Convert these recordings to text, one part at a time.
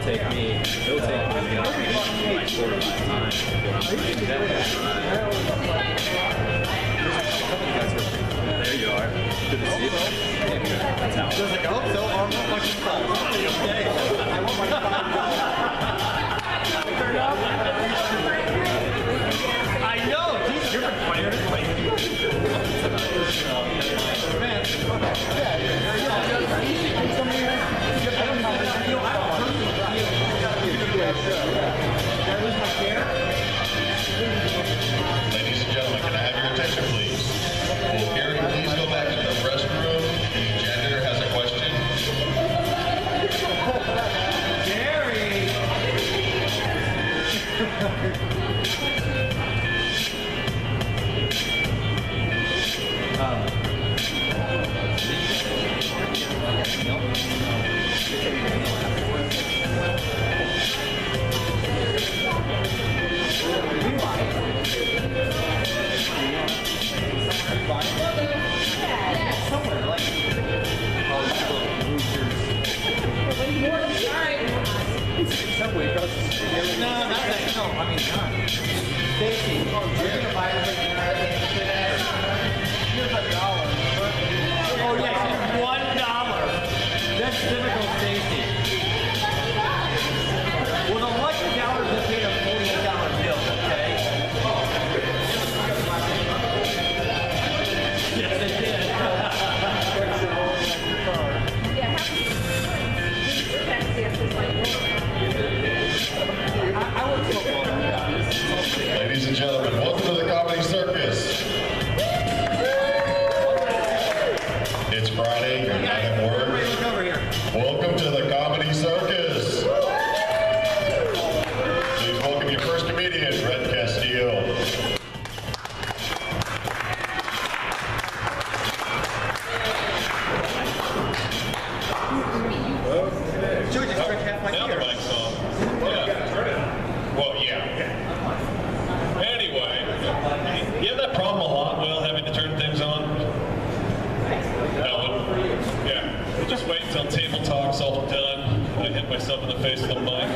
take me like 4 to 5 times. There you are. Good to see you. That's how. Just like, oh, so I'm not fucking fun. Okay. I want my turn up. I know. These different players. Ladies and gentlemen, can I have your attention, please? Will Gary please go back into the restroom? The janitor has a question. Gary! Stacy, you're gonna buy everything here's $1. Oh yes, $1. That's typical Stacy. Well, the $1 they paid a $48 bill, okay? Yes, they did. I would football. Ladies and gentlemen, welcome to the Comedy Circus. It's Friday, you're not at work. Welcome to the Comedy Circus. Please welcome your first comedian, Red Castillo. Should we just stretch half my Now the ear? mic's on. Yeah. Well, yeah. Anyway, you have that problem a lot, Will, having to turn things on? No. Yeah. Just wait until table talk's all done and I hit myself in the face with a mic.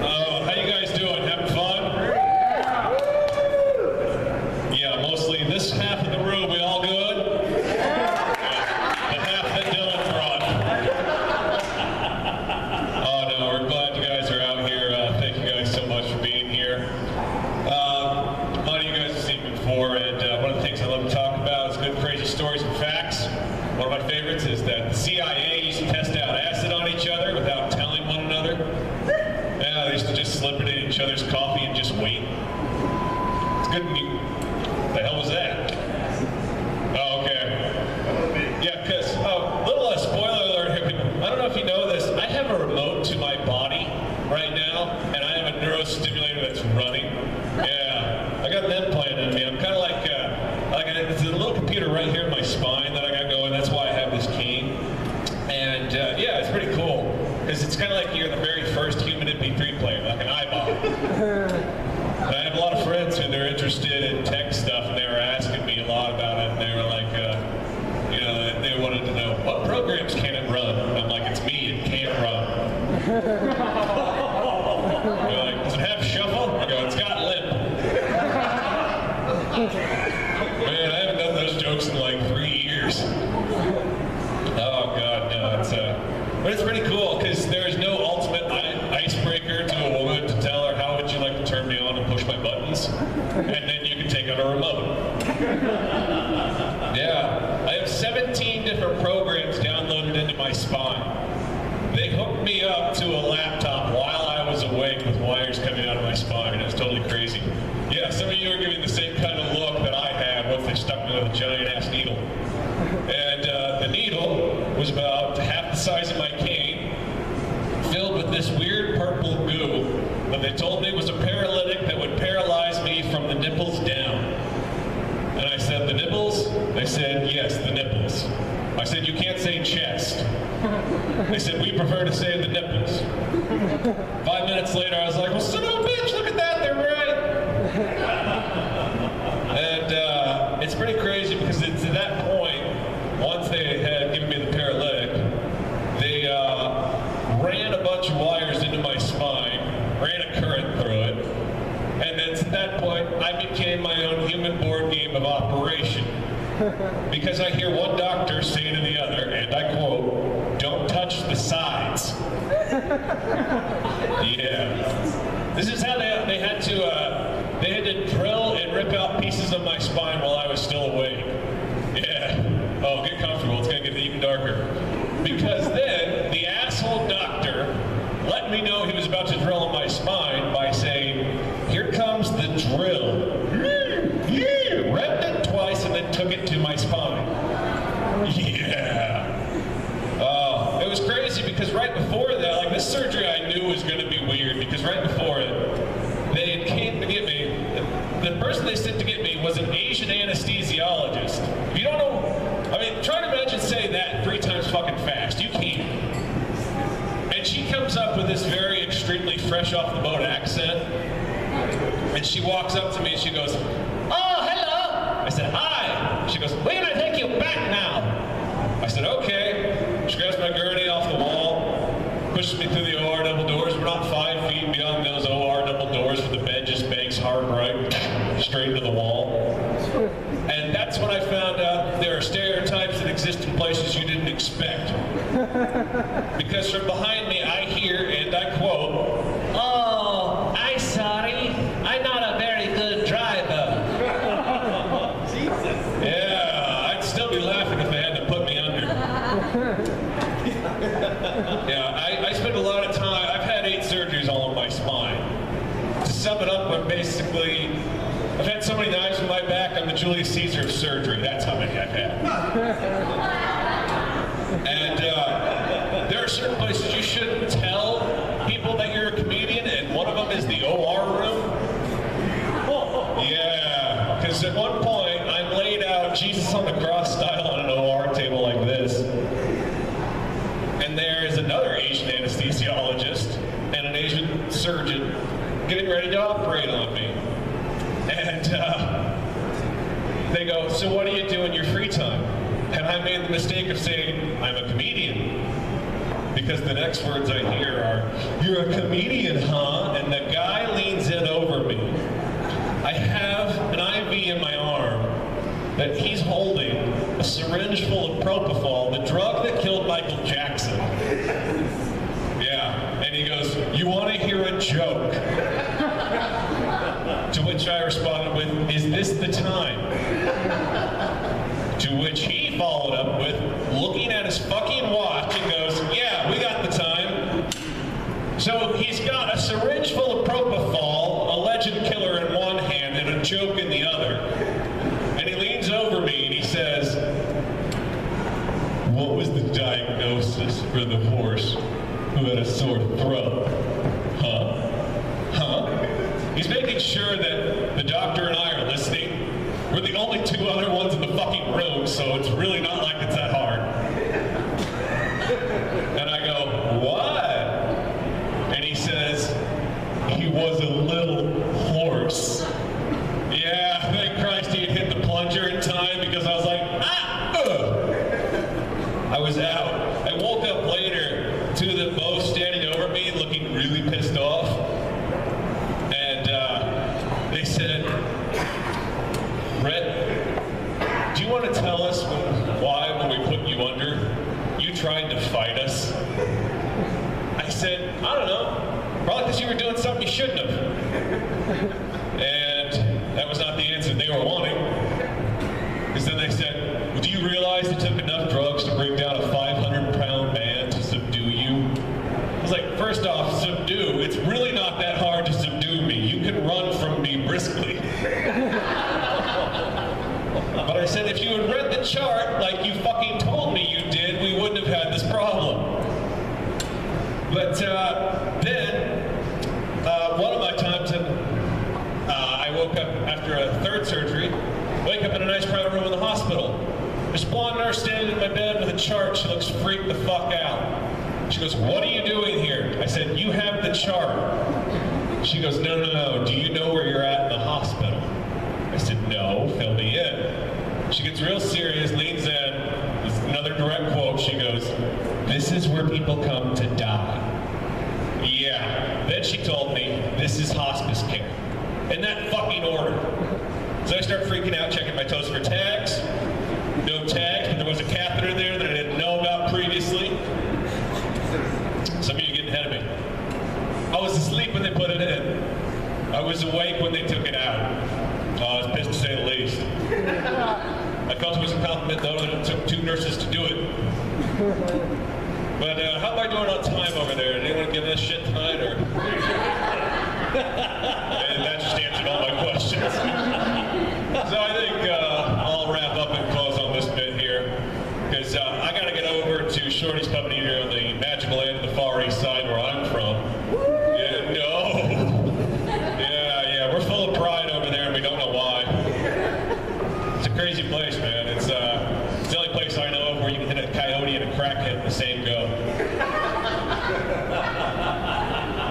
Oh, how you guys doing? Having fun? Yeah, mostly this half of the room. We all good? One of my favorites is that the CIA used to test out acid on each other without telling one another. Yeah, they used to just slip it in each other's coffee and just wait. It's good. The hell was that? Oh, okay. Yeah, because, little spoiler alert here, people. I don't know if you know this. I have a remote to my body right now, and I have a neurostimulator that's running. Yeah, I got them playing on me. I'm kind of like it's a little computer right here in my spine that I got going. That's why I have this cane. And yeah, it's pretty cool because it's kind of like you're the very first human MP3 player, like an eyeball. And I have a lot of friends who they're interested in tech stuff, and they were asking me a lot about it. And they were like, you know, they wanted to know what programs can it run. And I'm like, it's me. It can't run. They're like, does it have shuffle? I go, it's got limp. Man, I haven't done those jokes in like 3 years. Oh God, no, but it's pretty cool because there's no ultimate icebreaker to a woman to tell her how would you like to turn me on and push my buttons, and then you can take out a remote. Yeah, I have 17 different programs downloaded into my spine. They hooked me up to a laptop while I was awake with wires coming out of my spine. It was totally crazy. Yeah, some of you are giving the same kind of look that I had once they stuck me with a giant-ass needle. And the needle was about half the size of my cane, filled with this weird purple goo that they told me was a paralytic that would paralyze me from the nipples down. And I said, the nipples? They said, yes, the nipples. I said, you can't say chest. They said, we prefer to say the nipples. 5 minutes later, I was like, well, son of a bitch, look at that, they're right. And it's pretty crazy because it's at that point, once they had given me the paralytic, bunch of wires into my spine, ran a current through it, and then at that point, I became my own human board game of operation. Because I hear one doctor say to the other, and I quote, "Don't touch the sides." Yeah. This is how they had to drill and rip out pieces of my spine while I was still awake. Yeah. Oh, get comfortable. It's going to get even darker. Because then the asshole doctor let me know he was about to drill in my spine by saying, "Here comes the drill." Yeah. Wrapped it twice and then took it to my spine. Yeah. It was crazy because right before that, like this surgery I knew was going to be weird because right before it, they came to get me. The person they sent to get me was an Asian anesthesiologist. If you don't know, I mean, try to imagine saying that 3 times fucking fast. You can't. And she comes up with this very extremely fresh off the boat accent. And she walks up to me and she goes, "Oh, hello." I said, "Hi." She goes, "We're gonna take you back now." I said, "Okay." She grabs my gurney off the wall, pushes me through the OR double doors. We're not 5 feet beyond those OR double doors where the bed just banks hard right straight into the wall. And that's when I found out there are stereotypes that exist in places you didn't expect. Because from behind me I hear, and I quote, "Oh, I'm sorry, I'm not a very good driver." Jesus. Yeah, I'd still be laughing if they had to put me under. Yeah, I spent a lot of time, I've had 8 surgeries all on my spine. To sum it up, I'm basically, I've had so many knives in my back, I'm the Julius Caesar of surgery. That's how many I've had. And there are certain places you shouldn't tell people that you're a comedian, and one of them is the OR room. Yeah, because at one point, I'm laid out Jesus on the cross style on an OR table like this. And there is another Asian anesthesiologist and an Asian surgeon getting ready to operate on me. And they go, "So what do you do in your free time?" And I made the mistake of saying, "I'm a comedian." Because the next words I hear are, "You're a comedian, huh?" And the guy leans in over me. I have an IV in my arm that he's holding a syringe full of propofol, the drug that killed Michael Jackson. Yeah, and he goes, "You want to hear a joke?" To which I responded with, "Is this the time?" To which he followed up with, looking at his fucking watch, and goes, "Yeah, we got the time." So he's got a syringe full of propofol, a legend killer in one hand, and a joke in the other. And he leans over me and he says, "What was the diagnosis for the horse who had a sore throat? Huh? Huh?" He's making sure that the doctor and I are listening. We're the only 2 other ones in the fucking room, so it's really not like it's that hard. And I go, "What?" And he says, "He was a little horse." Yeah, thank Christ he had hit the plunger in time because I was like, I was out. I woke up later, 2 of them both standing over me looking really pissed off. And they said, "Brett, do you want to tell us why when we put you under, you tried to fight us?" I said, "I don't know. Probably because you were doing something you shouldn't have." And that was not the answer they were wanting. Because then they said, "Well, do you realize it took enough drugs to bring down a 500-pound man to subdue you?" I was like, first off, subdue. It's really not that hard to subdue me. You can run from me briskly. But I said, if you had read the chart like you fucking told me you did, we wouldn't have had this problem. But then, one of my times, I woke up after a 3rd surgery, wake up in a nice private room in the hospital. There's a blonde nurse standing in my bed with a chart. She looks freaked the fuck out. She goes, "What are you doing here?" I said, "You have the chart." She goes, no, do you know where you're at in the hospital?" I said, "No, fill me in." She gets real serious, leans in, this is another direct quote, she goes, "This is where people come to die." Then she told me, this is hospice care. In that fucking order. So I start freaking out, checking my toes for tags. No tags, but there was a catheter there that I didn't know about previously. Some of you are getting ahead of me. I was asleep when they put it in. I was awake when they took it out. I was pissed to say the least. I felt it was a compliment though that it took 2 nurses to do it. But how am I doing on time over there? Did anyone give this shit tonight, or? And that just answered all my questions. So I think I'll wrap up and close on this bit here, because I got to get over to Shorty's company here on the magical end of the Far East Side where I'm from. Yeah, no. Yeah, we're full of pride over there, and we don't know why. It's a crazy place, man. It's the only place I know of where you can hit a coyote and a crackhead in the same go.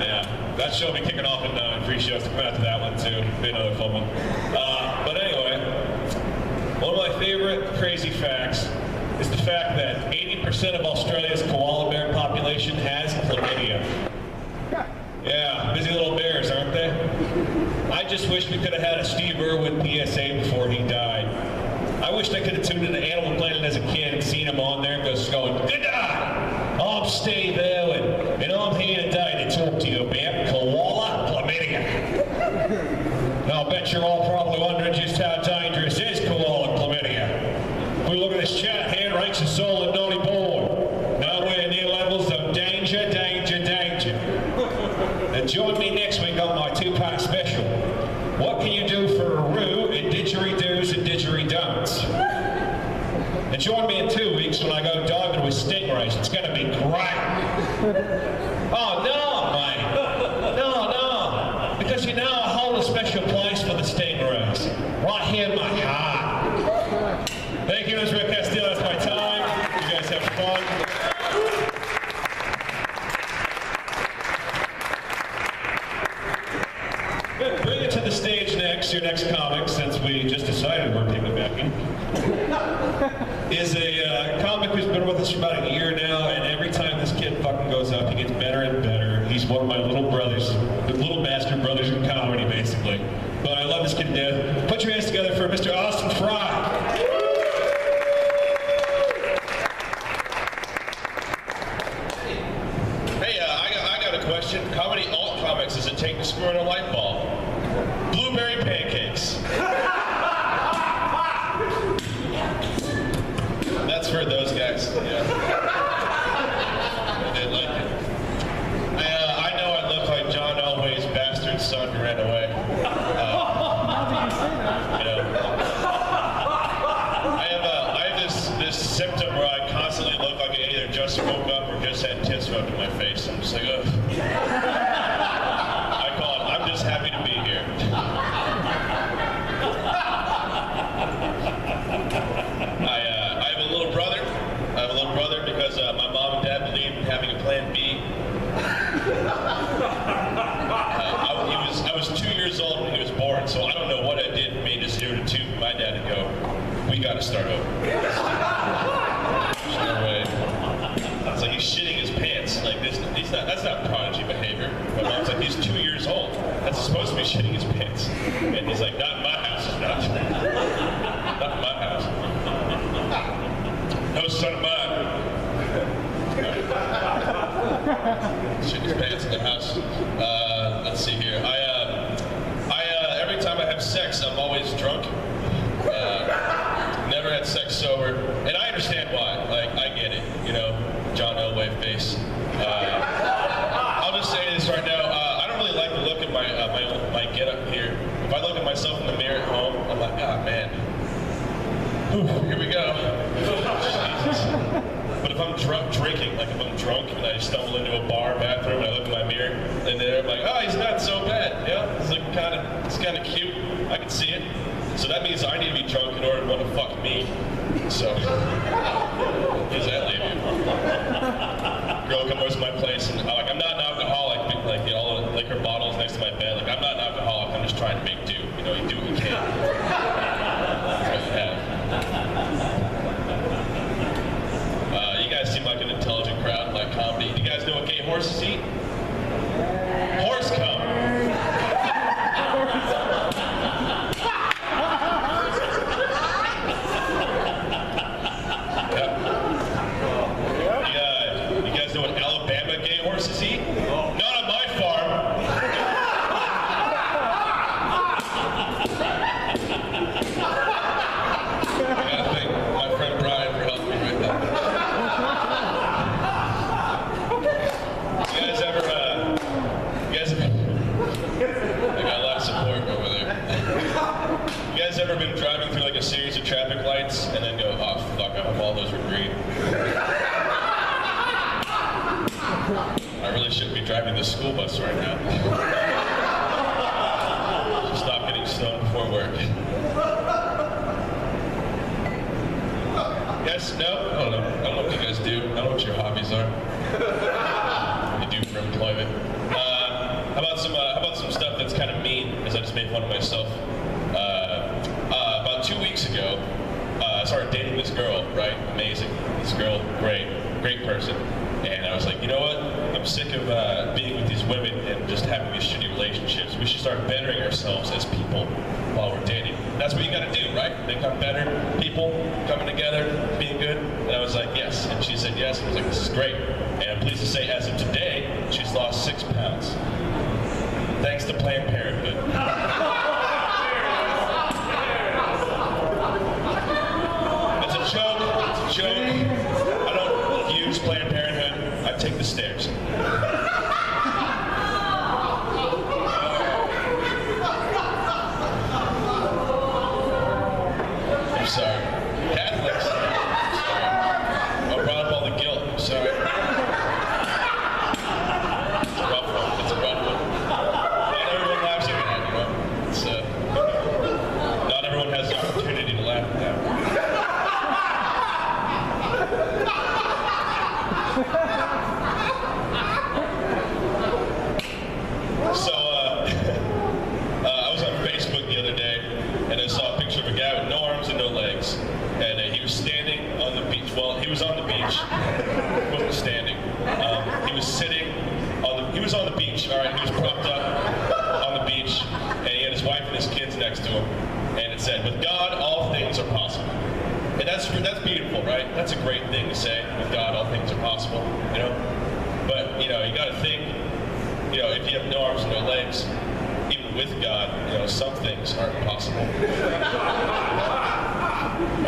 Yeah, that show will be kicking off at 9. Free shows to come out to that one too. Be another fun one. But anyway, one of my favorite crazy facts is the fact that 80% of Australia's koala bear population has chlamydia. Yeah, busy little bears, aren't they? I just wish we could have had a Steve Irwin PSA before he died. I wish I could have tuned into Animal Planet as a kid and seen him on there going, good day, I'm Steve Irwin, and I'm here today to talk to you about koala chlamydia. Now I bet you're all probably wondering just how dangerous is koala chlamydia. If we look at this chart here, it ranks a solid naughty boy. Nowhere near levels of danger, danger, danger. And join me next week on my 2-part special. What can you do for a roo in didgeridoos and didgeridon'ts? And join me in 2 weeks when I go diving with stingrays. It's going to be great. Oh, no, mate. No. Because you know I hold a special place for the stingrays. Right here in my heart. Thank you, Mr. Castillo. That's my time. You guys have fun. Bring it to the stage next, your next comic, since we just decided we're piggybacking, is a comic who's been with us for about a year now, and every time this kid fucking goes up, he gets better and better. He's one of my little brothers, the little bastard brothers in comedy, basically. But I love this kid to death. Put your hands together for Mr. Austin Fry. Hey, I got a question. How many alt comics does it take to screw in a light bulb? Blueberry pancakes. That's for those guys. Yeah. I did like it. I know I look like John Elway's bastard son who ran away. You know, I have this symptom where I constantly look like I either just woke up or just had tits rubbed in my face. I'm just like, ugh. I call it, I'm just happy to be here. I have a little brother. I have a little brother because my mom and dad believed in having a plan B. I was 2 years old when he was born, so I don't know what I did made us 0 to 2 for my dad to go, we gotta start over. There's no way. It's like he's shitting his pants. Like this, that's not prodigy behavior. My mom's like, he's 2 years old. That's supposed to be shitting his pants. And he's like, not in my house, it's not. Not in my house. No son of mine. Shit his pants in the house. Let's see here. Every time I have sex, I'm always drunk. Never had sex sober, and I understand why. Like, I get it. You know, John Elway face. I'll just say this right now. I don't really like to look at my get-up here. If I look at myself in the mirror at home, I'm like, ah, man. Whew, here we go. Jesus. But if I'm drinking, like if I'm drunk and I stumble into a bar bathroom and I look in my mirror, and then I'm like, oh, he's not so bad. Yeah, it's like it's kind of cute. I can see it. So that means I need to be drunk in order to want to fuck me. So, where does that leave you? Girl comes over to my place and I'm not an alcoholic. Like all the liquor bottles next to my bed. Like I'm not an alcoholic. I'm just trying to make do. You know, you do what you can. That's what you have. You guys seem like an intelligent crowd, like comedy. You guys know what gay horses eat? Horses ever been driving through like a series of traffic lights and then go, oh fuck, I hope all those were green? I really shouldn't be driving this school bus right now. Should stop getting stoned before work. Yes? No? I don't know. I don't know what you guys do. I don't know what your hobbies are. What you do for employment. How about some stuff that's kind of mean, as I just made fun of myself. About 2 weeks ago, I started dating this girl, right? Amazing. This girl, great person. And I was like, you know what? I'm sick of being with these women and just having these shitty relationships. We should start bettering ourselves as people while we're dating. That's what you gotta do, right? Become better people, coming together, being good. And I was like, yes. And she said yes. And I was like, this is great. And I'm pleased to say, as of today, she's lost 6 pounds. Thanks to Planned Parenthood. It's a joke. It's a joke. I don't use Planned Parenthood. I take the stairs. I'm sorry. Catholics. I'm sorry. I brought up all the guilt. I'm sorry. It's a rough one. It's a rough one. Not everyone laughs at that, you know? It's, not everyone has the opportunity to laugh at that. So, I was on Facebook the other day, and I saw a picture of a guy with no arms and no legs, and he was standing on the beach. Well, he was on the beach. He wasn't standing. He was sitting on the. He was on the beach. All right, he was propped up on the beach, and he had his wife and his kids next to him, and it said, "With God, all things are possible." And that's beautiful, right? That's a great thing to say. With God, all things are possible. You know, but you know, you got to think. You know, if you have no arms and no legs, even with God, you know, some things aren't possible.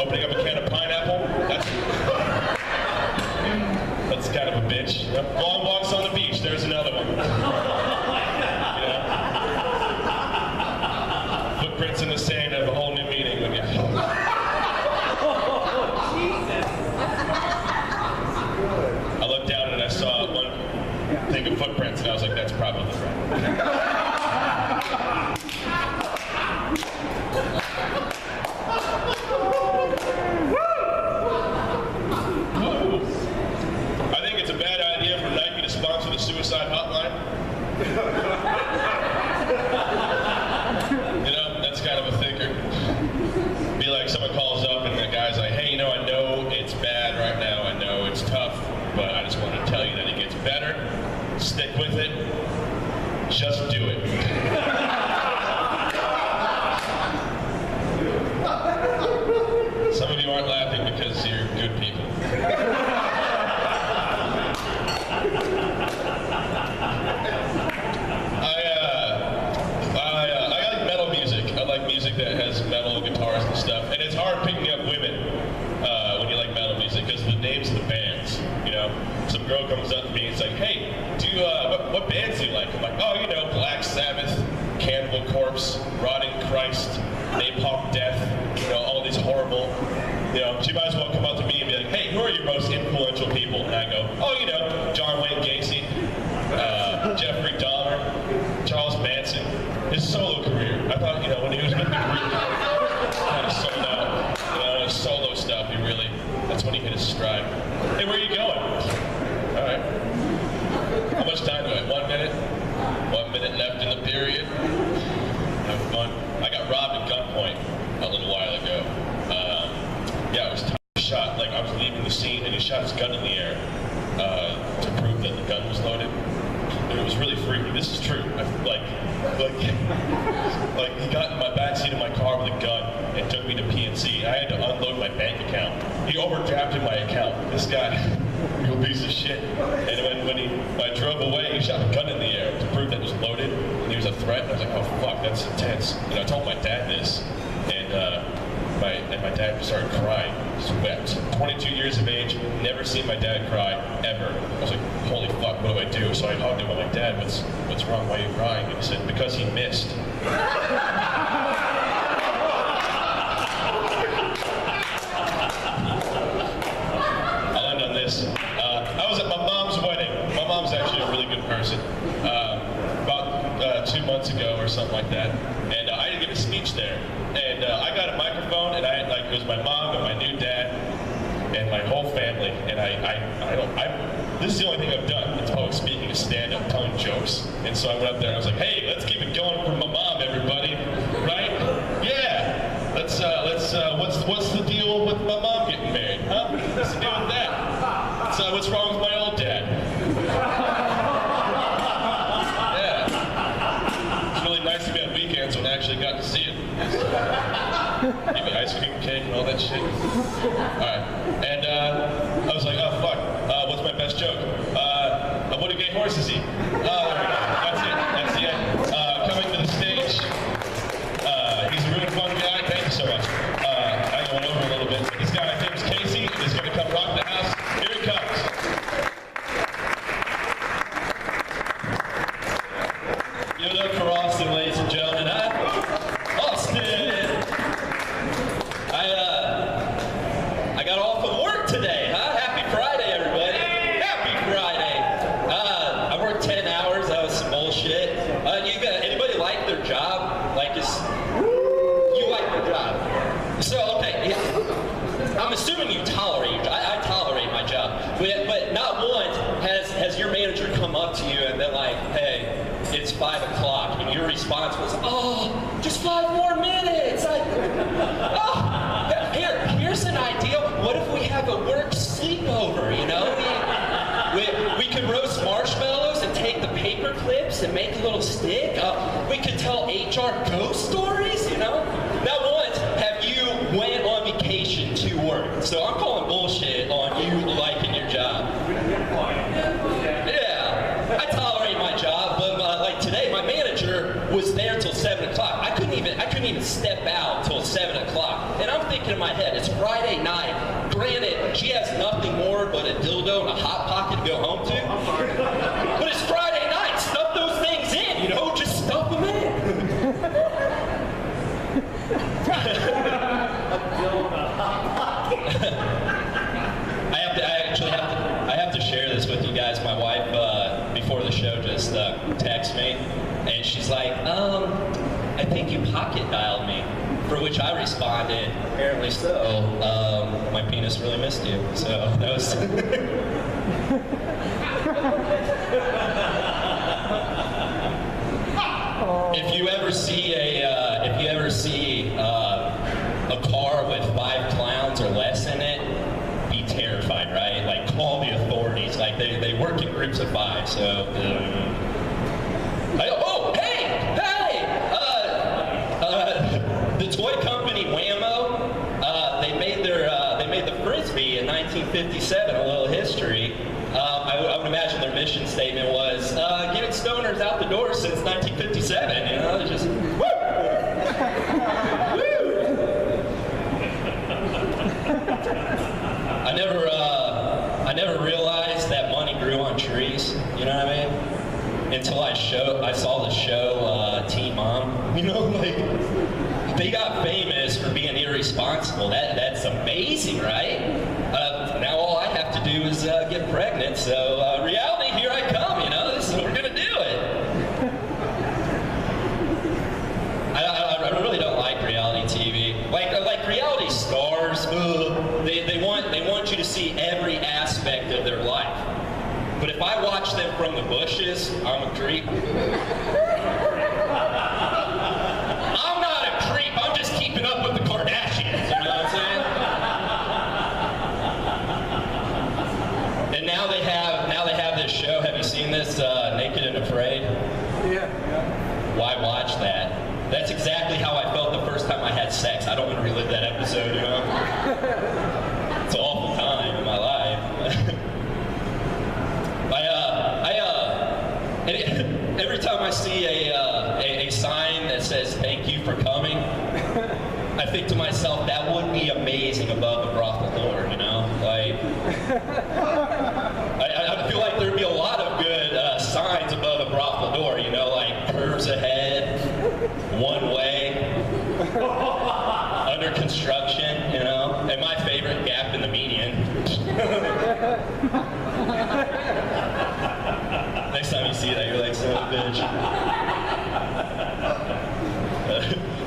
Opening up a can of pineapple, that's kind of a bitch. You know? Long walks on the beach, there's another one. You know? Footprints in the sand have a whole new meaning when you... I looked down and I saw one thing of footprints, and I was like, that's probably right. I think it's a bad idea for Nike to sponsor the suicide hotline. You know, that's kind of a thinker. Be like someone calls up and the guy's like, hey, you know, I know it's bad right now. I know it's tough, but I just want to tell you that it gets better. Stick with it. Just do it. Some of you aren't laughing because you're good people. I like metal music. I like music that has metal guitars and stuff. And it's hard picking up women when you like metal music because of the names of the bands. You know, some girl comes up to me and it's like, hey, what bands do you like? I'm like, oh, you know, Black Sabbath, Cannibal Corpse, Rotting Christ, Napalm Death, you know, all these horrible, you know, she might as well come up to me and be like, hey, who are your most influential people? And I go, oh, you know, John Wayne Gacy, Jeffrey Dahmer, Charles Manson, his solo career. I thought, you know, when he was really kind of sold out, you know, his solo stuff, that's when he hit his stride. Hey, where are you going? All right. How much time do I have? 1 minute? 1 minute left in the period. Have fun. I got robbed at gunpoint a little while ago. Yeah, it was shot, like I was leaving the scene and he shot his gun in the air to prove that the gun was loaded. And it was really freaky. This is true. Like he got in my backseat of my car with a gun and took me to PNC. I had to unload my bank account. He overdrafted my account. This guy, real piece of shit. And when I drove away, he shot a gun in the air to prove that it was loaded. And he was a threat. And I was like, oh fuck, that's intense. And I told my dad this, and my dad started crying. Just wept. 22 years of age, never seen my dad cry ever. I was like, holy fuck, what do I do? So I hugged him. I'm like, Dad, what's wrong? Why are you crying? And he said, because he missed. 2 months ago or something like that, and I had to give a speech there. And I got a microphone, and it was my mom and my new dad and my whole family. And this is the only thing I've done. It's public speaking, is stand-up, telling jokes. And so I went up there and I was like, hey, let's keep it going for my mom, everybody, right? Yeah. What's the deal with my mom getting married? Huh? What's the deal with that? So what's wrong with my old dad? Yeah. It's really nice to be on weekends when I actually got to see it. Give me ice cream cake and all that shit. Alright. And I was like, oh fuck, what's my best joke? What do gay horses eat? There we go. That's it. That's the end. Coming to the stage. He's a really fun guy. Thank you so much. I went over a little bit. But this guy, his name's Casey, is going to come rock the house. Here he comes. Give it up for Austin, ladies and gentlemen. Austin! I got off of work today, huh? Happy Friday, everybody. Happy Friday. I worked 10 hours. That was some bullshit. Anybody like their job? You like their job. So, okay, yeah. I'm assuming you tolerate your job. I tolerate my job. But not once has your manager come up to you and been like, hey, it's 5 o'clock, and your response was, oh, just 5 more minutes. Here's an idea. What if we have a work sleepover, you know? We could roast marshmallows and take the paper clips and make a little stick. We could tell HR ghost stories, you know? Not once have you went on vacation to work. So I'm calling bullshit on you liking your job. Yeah, I tolerate my job, but like today, my manager was there till 7 o'clock. I couldn't even step out till 7 o'clock. And I'm thinking in my head, it's Friday night. Granted, she has nothing more but a dildo and a hot pocket to go home to. But it's Friday night. Stuff those things in, you know? Just stuff them in. I have to share this with you guys. My wife, before the show, just texted me, and she's like, I think you pocket dialed me. For which I responded, apparently so, my penis really missed you. So that was... If you ever see a car with 5 clowns or less in it, be terrified, right? Like, call the authorities. Like, they work in groups of 5, so... The toy company Whammo, they made the Frisbee in 1957. A little history. I would imagine their mission statement was getting stoners out the door since 1957. You know, just woo, woo. I never realized that money grew on trees. You know what I mean? Until I saw the show Teen Mom. You know, like. They got famous for being irresponsible. That's amazing, right? Now all I have to do is get pregnant. So reality, here I come. You know, we're gonna do it. I really don't like reality TV. Like reality stars. They want you to see every aspect of their life. But if I watch them from the bushes, I'm a creep. Keeping up with the Kardashians, you know what I'm saying? And now they have this show. Have you seen this, Naked and Afraid? Yeah. Why watch that? That's exactly how I felt the first time I had sex. I don't want to relive that episode, you know? It's an awful time in my life. Every time I see a sign that says "Thank you for coming," I think to myself, that would be amazing above a brothel door, you know? Like, I feel like there'd be a lot of good signs above a brothel door, you know, like curves ahead, one way, under construction, you know, and my favorite, gap in the median. Next time you see that, you're like, son of a bitch.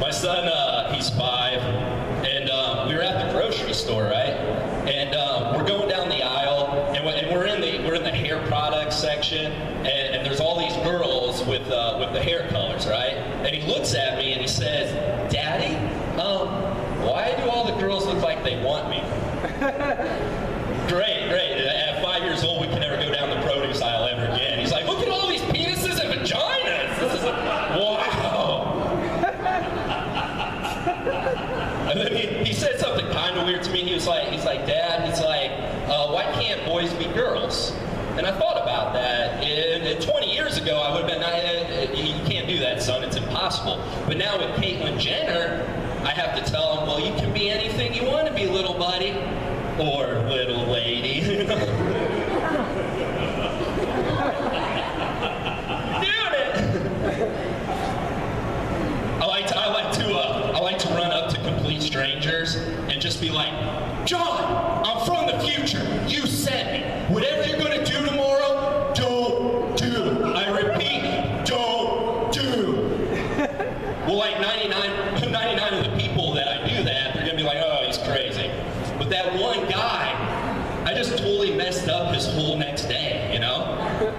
my son, he's 5, and we were at the grocery store, right? And we're going down the aisle, and we're in the hair products section, and there's all these girls with the hair colors, right? And he looks at me and he says, "Daddy, why do all the girls look like they want me?" Great. At 5 years old, we can never go down the produce aisle ever again. He's like, "Look at all these penises and vaginas. This is wow." And then he said something kind of weird to me. He's like, "Dad, why can't boys be girls?" And I thought about that. And 20 years ago, I would have been, you can't do that, son. It's impossible. But now with Caitlyn Jenner, I have to tell him, well, you can be anything you want to be, little buddy. Or little lady. Doing it. I like to run up to complete strangers and just be like, "John, I'm from the future. You sent me. Whatever you're gonna do tomorrow, don't do. I repeat, don't do." Well, like 99 of the people that I do that, they're gonna be like, "Oh, he's crazy." But that one guy, I just totally messed up his whole next day, you know?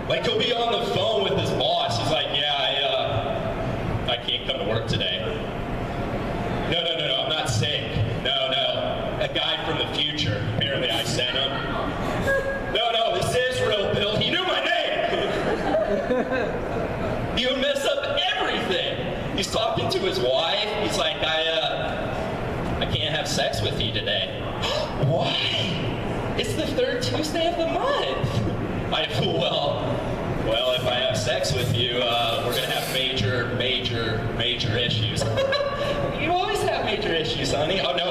Like, he'll be on the phone with his boss. He's like, "Yeah, I can't come to work today." No, I'm not sick. No. A guy from the future. Apparently I sent him. No, this is real, Bill. He knew my name. He would mess up everything. He's talking to his wife. He's like, I can't have sex with you today." "Why? It's the 3rd Tuesday of the month." Well, if I have sex with you, we're gonna have major issues. You always have major issues, honey. Oh no,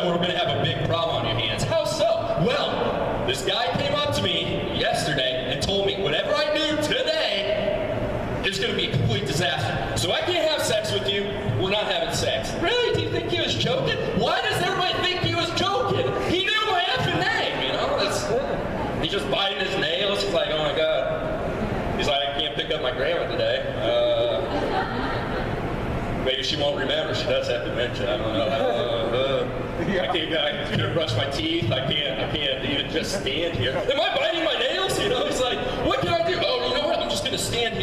we're gonna have a big problem on your hands. How so? Well, this guy came up to me yesterday and told me whatever I do today is gonna be a complete disaster. So I can't have sex with you. We're not having sex. Really? Do you think he was joking? Why does everybody think he was joking? He knew my effing name, you know? He's just biting his nails. He's like, "Oh my God." He's like, "I can't pick up my grandma today. Maybe she won't remember. She does have dementia. I don't know. I can't brush my teeth. I can't even just stand here. Am I biting my nails?" You know? He's like, "What can I do?" "Oh, you know what? I'm just gonna stand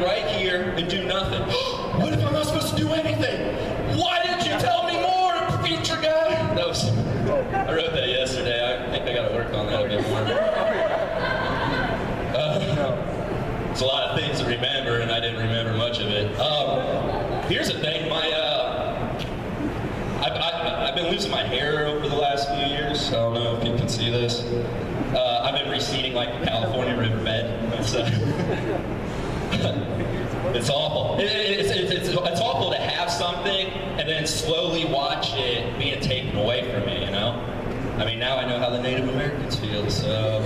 right here and do nothing." "What if I'm not supposed to do anything?" "Why didn't you tell me more, future guy?" I wrote that yesterday. I think I gotta work on that a bit more. It's a lot of things to remember, and I didn't remember much of it. Here's the thing, I've been losing my hair over the last few years. I don't know if you can see this. I've been receding like the California riverbed. It's awful. It's awful to have something and then slowly watch it being taken away from me, you know? I mean, now I know how the Native Americans feel, so...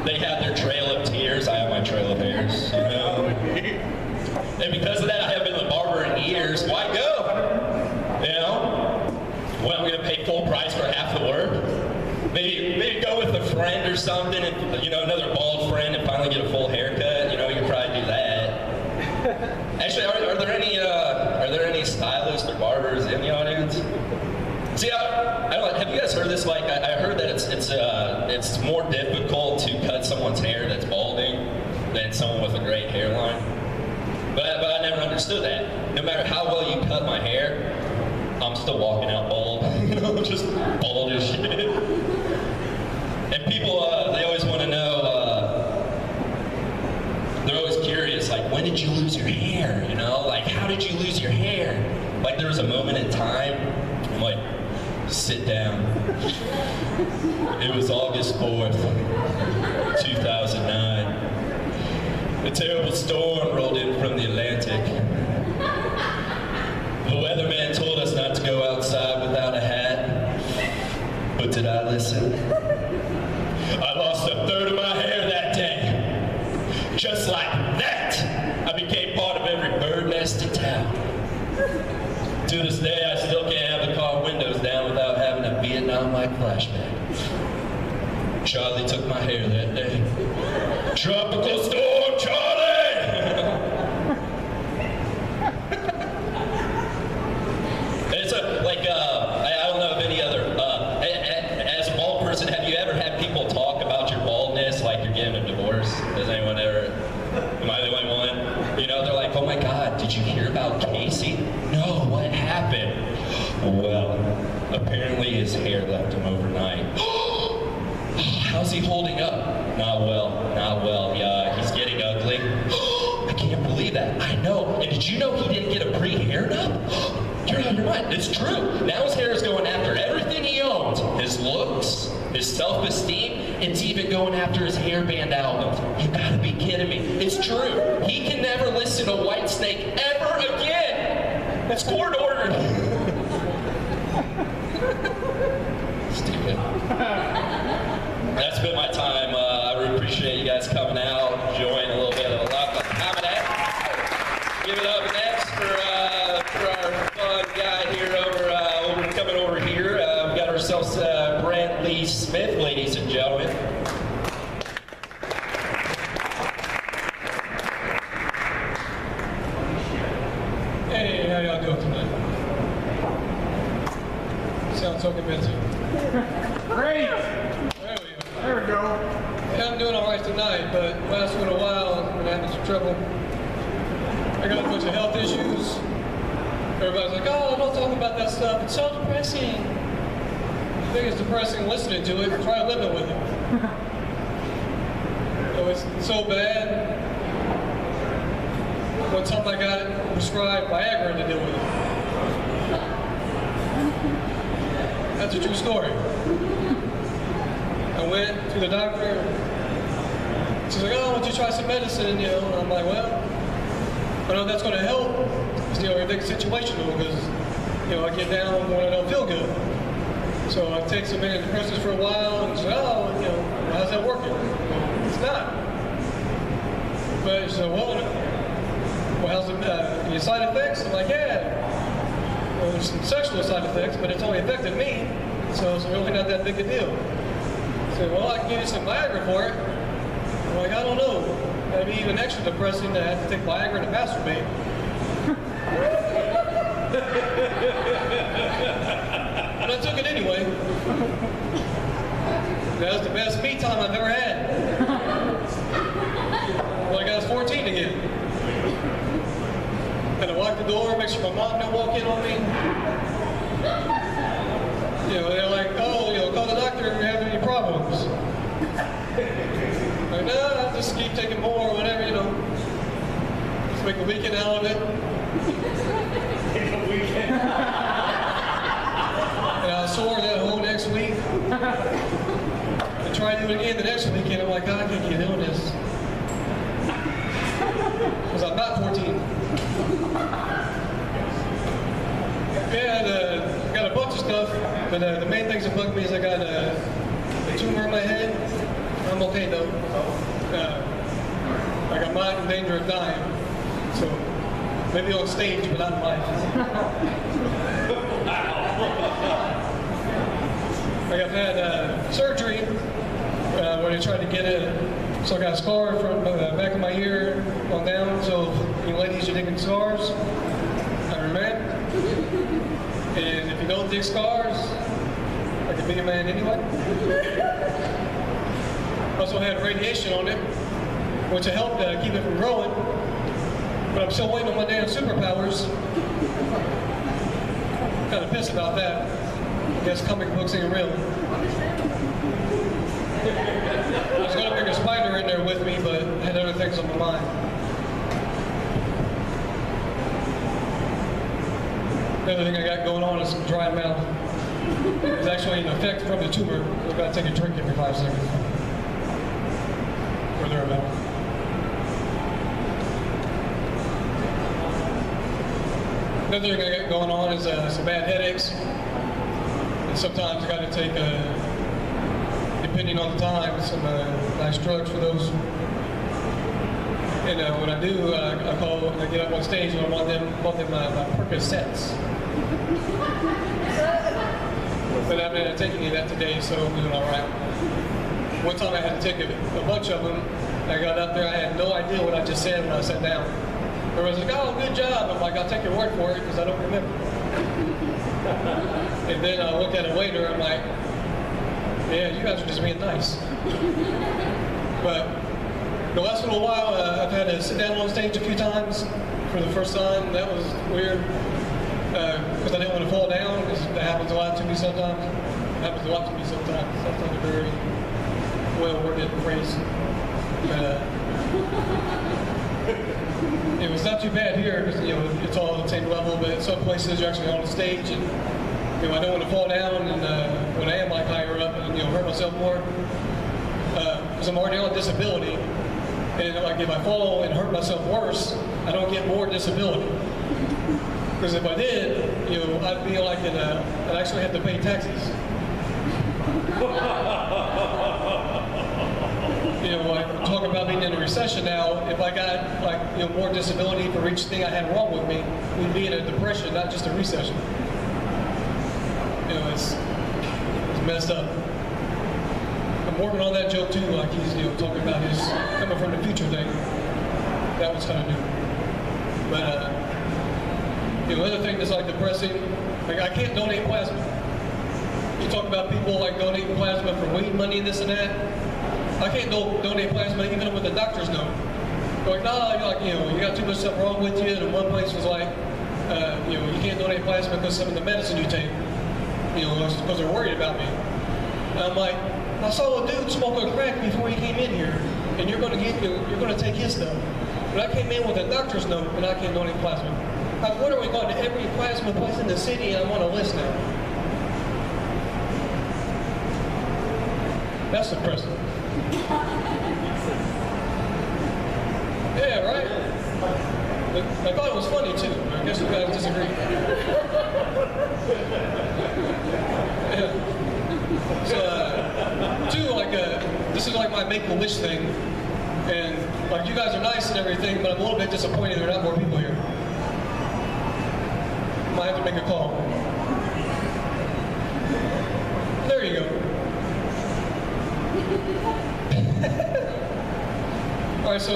They have their trail of tears, I have my trail of hairs, you know? And because of that, I haven't been to the barber in years. Why go? You know? Well, I'm gonna pay full price for half the work. Maybe go with a friend or something, and, you know, another bald friend, and finally get a full haircut. You know, you could probably do that. Actually, are there any stylists or barbers in the audience? See, I don't know, have you guys heard this? Like, I heard that it's more difficult to cut someone's hair that's balding than someone with a great hairline. But I never understood that. No matter how well you cut my hair, I'm still walking out bald. You know, just bald as shit. And people, they always want to know, they're always curious, like, when did you lose your hair? You know, like, how did you lose your hair? Like, there was a moment in time, I'm like, sit down. It was August 4th, 2009. A terrible storm rolled in from the Atlantic. The weatherman told us not to go outside without a hat. But did I listen? I lost a third of my hair that day. Just like that, I became part of every bird nest in town. To this day, I still can't have the car windows down without having a Vietnam-like flashback. Charlie took my hair that day. Tropical storm, Charlie! listeners? Has anyone ever, am I the only one? You know, they're like, oh my God, did you hear about Casey? No, what happened? Well, apparently his hair left him overnight. How's he holding up? Not well. Yeah, he's getting ugly. I can't believe that. I know. And did you know he didn't get a pre-hair nub? You're out of your mind. It's true. Now his hair is going after everything he owns. His looks, his self-esteem. It's even going after his hairband album. You gotta be kidding me. It's true. He can never listen to Whitesnake ever again. It's court ordered. Stupid. That's been my time. I really appreciate you guys coming out, enjoying a little bit of luck on comedy. Give it up next for our fun guy here coming over here. We got ourselves Brent Lee Smith, ladies and gentlemen. Hey, how y'all doing tonight? Sound so convincing. Great! There we go. Yeah, I'm doing all right tonight, but last one a while, I've been having some trouble. I got a bunch of health issues. Everybody's like, oh, don't talk about that stuff. It's so depressing. I think it's depressing listening to it. Try living with it. Oh, it's so bad. One time I got prescribed Viagra to deal with it. That's a true story. I went to the doctor. She's like, oh, why don't you try some medicine? You know, and I'm like, well, I know that's going to help. You know, everything's situational because, you know, I get down when I don't feel good. So I take some antidepressants for a while and say, oh, you know, how's that working? It's not. But she said, well, how's the your side effects? I'm like, yeah. Well, there's some sexual side effects, but it's only affected me, so it's really not that big a deal. I said, well, I can give you some Viagra for it. I'm like, I don't know. That'd be even extra depressing to have to take Viagra to masturbate. But I took it anyway. That was the best me time I've ever had. Like I was 14 again. Had to lock the door, make sure my mom don't walk in on me. You know, they're like, oh, you know, call the doctor if you have any problems. Like, no, I'll just keep taking more or whatever, you know. Just make a weekend out of it. And I was sore that whole next week. I tried to do it again the next weekend. I'm like, God, I can't keep doing this. Because I'm not 14. Yeah, I got a bunch of stuff, but the main things that bug me is I got a tumor in my head. I'm okay though. Like I'm not in danger of dying. So maybe on stage, but not in life. Like I've had surgery where they tried to get it. So I got a scar from the back of my ear on down. So you ladies, you're digging scars. I'm a man. And if you don't dig scars, I can be a man anyway. Also had radiation on it, which helped keep it from growing. But I'm still waiting on my damn superpowers. Kind of pissed about that. I guess comic books ain't real. I was going to bring a spider in there with me, but I had other things on my mind. Another thing I got going on is dry mouth. It's actually an effect from the tumor. I've got to take a drink every 5 seconds. Or thereabout. Another thing I got going on is some bad headaches. And sometimes I got to take, depending on the time, some nice drugs for those. And when I do, I get up on stage and I want them my Percocets. But I haven't taken any of that today, so I'm doing all right. One time I had to take a bunch of them. I got up there, I had no idea what I just said when I sat down. Everyone's like, oh, good job. I'm like, I'll take your word for it because I don't remember. And then I looked at it later, I'm like, yeah, you guys are just being nice. But The last little while, I've had to sit down on stage a few times for the first time. That was weird because I didn't want to fall down. Because that happens a lot to me sometimes. It happens a lot to me sometimes. Sometimes a very well-worded phrase. But it was not too bad here because it's all at the same level. But at some places you're actually on the stage, and I don't want to fall down. And when I am like higher up, and hurt myself more because I'm already on disability. And like if I fall and hurt myself worse, I don't get more disability. Because if I did, I'd be like I'd actually have to pay taxes. Like talk about being in a recession now. If I got like more disability for each thing I had wrong with me, we'd be in a depression, not just a recession. It's messed up. I'm working on that joke too, like he's talking about his coming from the future thing. That was kind of new. But the other thing that's like depressing, like I can't donate plasma. You talk about people like donating plasma for weed money and this and that. I can't donate plasma even with the doctor's note. They're like, nah, you got too much stuff wrong with you. And one place was like, you can't donate plasma because some of the medicine you take, because they're worried about me. And I'm like, I saw a dude smoke a crack before he came in here, and you're going to take his stuff. But I came in with a doctor's note, and I can't donate plasma. I'm literally going to every plasma place in the city, and I'm on a list now. That's depressing. Yeah, right? But I thought it was funny, too. I guess you guys disagree. Yeah. So, this is like my Make-A-Wish thing, and like you guys are nice and everything, but I'm a little bit disappointed there are not more people here. Might have to make a call. There you go. All right, so